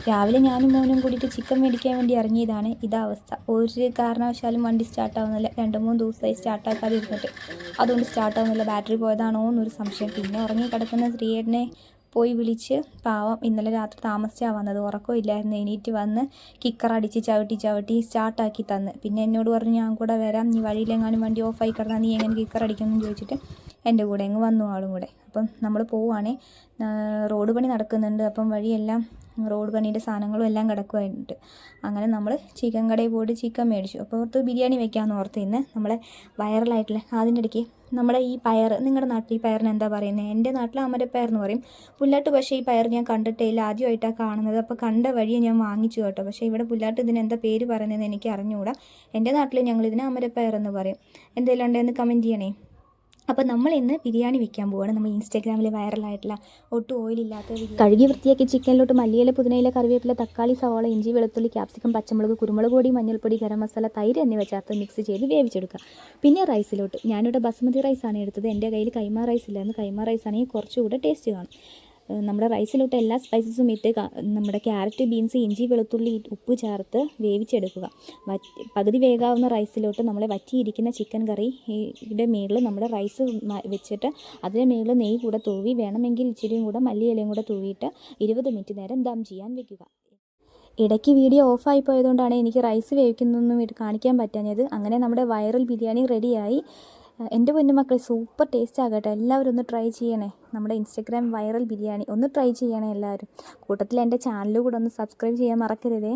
രാവിലെ ഞാനും മോനും കൂടിയിട്ട് ചിക്കൻ മേടിക്കാൻ വേണ്ടി ഇറങ്ങിയതാണ്. ഇതാ അവസ്ഥ. ഒരു കാരണവശാലും വണ്ടി സ്റ്റാർട്ടാവുന്നില്ല. 2-3 ദിവസമായി സ്റ്റാർട്ടാക്കാതെ ഇരുന്നിട്ട്. അതുകൊണ്ട് സ്റ്റാർട്ടാവുന്നില്ല. ബാറ്ററി പോയതാണോ എന്നൊരു സംശയം. പിന്നെ ഉറങ്ങി കിടക്കുന്ന ശ്രീയേട്ടനെ പോയി വിളിച്ച്, പാവം ഇന്നലെ രാത്രി താമസിച്ചാണ് വന്നത്. ഉറക്കമില്ലായിരുന്നു. എണീറ്റ് വന്ന് കിക്കറടിച്ച് ചവിട്ടി സ്റ്റാർട്ടാക്കി തന്ന്. പിന്നെ എന്നോട് പറഞ്ഞു ഞാൻ കൂടെ വരാം, നീ വഴിയിലെങ്ങാനും വണ്ടി ഓഫായി കിടന്നാൽ നീ എങ്ങനെ കിക്കറടിക്കുമെന്ന് ചോദിച്ചിട്ട് എൻ്റെ കൂടെ അങ്ങ് വന്നു ആളും കൂടെ. അപ്പം നമ്മൾ പോവുകയാണേ. റോഡ് പണി നടക്കുന്നുണ്ട്. അപ്പം വഴിയെല്ലാം റോഡ് പണീൻ്റെ സാധനങ്ങളും എല്ലാം കിടക്കുമായിട്ട്. അങ്ങനെ നമ്മൾ ചിക്കൻ കടയിൽ പോയിട്ട് ചിക്കൻ മേടിച്ചു. അപ്പോൾ ഓർത്ത് ബിരിയാണി വെക്കാമെന്ന് ഓർത്ത്. ഇന്ന് നമ്മളെ വൈറലായിട്ടുള്ള അതിൻ്റെ ഇടയ്ക്ക് നമ്മുടെ ഈ പയർ, നിങ്ങളുടെ നാട്ടിൽ ഈ പയറിന് എന്താ പറയുന്നത്? എൻ്റെ നാട്ടിൽ അമരപ്പയർ എന്ന് പറയും. പുല്ലാട്ട് പക്ഷേ ഈ പയർ ഞാൻ കണ്ടിട്ടേ ഇല്ല, ആദ്യമായിട്ടാണ് കാണുന്നത്. അപ്പോൾ കണ്ട വഴിയെ ഞാൻ വാങ്ങിച്ചു കേട്ടോ. പക്ഷേ ഇവിടെ പുല്ലാട്ട് ഇതിന് എന്താ പേര് പറയുന്നതെന്ന് എനിക്ക് അറിഞ്ഞുകൂടാ. എൻ്റെ നാട്ടിൽ ഞങ്ങൾ ഇതിന് അമരപ്പയർ എന്ന് പറയും. എന്തെങ്കിലും ഉണ്ടെന്ന് കമൻറ്റ് ചെയ്യണേ. അപ്പോൾ നമ്മൾ ഇന്ന് ബിരിയാണി വെക്കാൻ പോവുകയാണ്. നമ്മൾ ഇൻസ്റ്റാഗ്രാമിൽ വൈറലായിട്ടുള്ള ഒട്ടും ഓയിലില്ലാത്ത കഴുകി വൃത്തിയാക്കി ചിക്കനിലോട്ട് മല്ലിയില, പുതിനയില, കറിവേപ്പില, തക്കാളി, സവാള, ഇഞ്ചി, വെളുത്തുള്ളി, ക്യാപ്സിക്കം, പച്ചമുളക്, കുരുമുളക് പൊടി, മഞ്ഞൾപ്പൊടി, ഗരം മസാല, തൈര് എന്നിവ ചേർത്ത് മിക്സ് ചെയ്ത് വേവിച്ചെടുക്കുക. പിന്നെ റൈസിലോട്ട് ഞാനിവിടെ ബസ്മതി റൈസാണ് എടുത്തത്. എൻ്റെ കയ്യിൽ കൈമ റൈസ് ഇല്ലായിരുന്നു. കൈമ റൈസ് ആണെങ്കിൽ കുറച്ചുകൂടെ ടേസ്റ്റ് കാണും. നമ്മുടെ റൈസിലോട്ട് എല്ലാ സ്പൈസസും ഇട്ട് നമ്മുടെ ക്യാരറ്റ്, ബീൻസ്, ഇഞ്ചി, വെളുത്തുള്ളി, ഉപ്പ് ചേർത്ത് വേവിച്ചെടുക്കുക. പകുതി വേകാവുന്ന റൈസിലോട്ട് നമ്മൾ വറ്റിയിരിക്കുന്ന ചിക്കൻ കറിയുടെ മുകളിൽ നമ്മുടെ റൈസ് വെച്ചിട്ട് അതിന് മുകളിൽ നെയ്യ് കൂടെ തൂവി, വേണമെങ്കിൽ ഇച്ചിരിയും കൂടെ മല്ലിയിലയും കൂടെ തൂവിയിട്ട് 20 മിനിറ്റ് നേരം ദം ചെയ്യാൻ വെക്കുക. ഇടയ്ക്ക് വീഡിയോ ഓഫായി പോയതുകൊണ്ടാണ് എനിക്ക് റൈസ് വേവിക്കുന്നൊന്നും കാണിക്കാൻ പറ്റാഞ്ഞത്. അങ്ങനെ നമ്മുടെ വൈറൽ ബിരിയാണി റെഡിയായി. എൻ്റെ പൊന്നുമക്കളെ, സൂപ്പർ ടേസ്റ്റ് ആകട്ടെ. എല്ലാവരും ഒന്ന് ട്രൈ ചെയ്യണേ. നമ്മുടെ ഇൻസ്റ്റഗ്രാം വൈറൽ ബിരിയാണി ഒന്ന് ട്രൈ ചെയ്യണേ എല്ലാവരും. കൂട്ടത്തിൽ എൻ്റെ ചാനൽ കൂടെ ഒന്ന് സബ്സ്ക്രൈബ് ചെയ്യാൻ മറക്കരുതേ.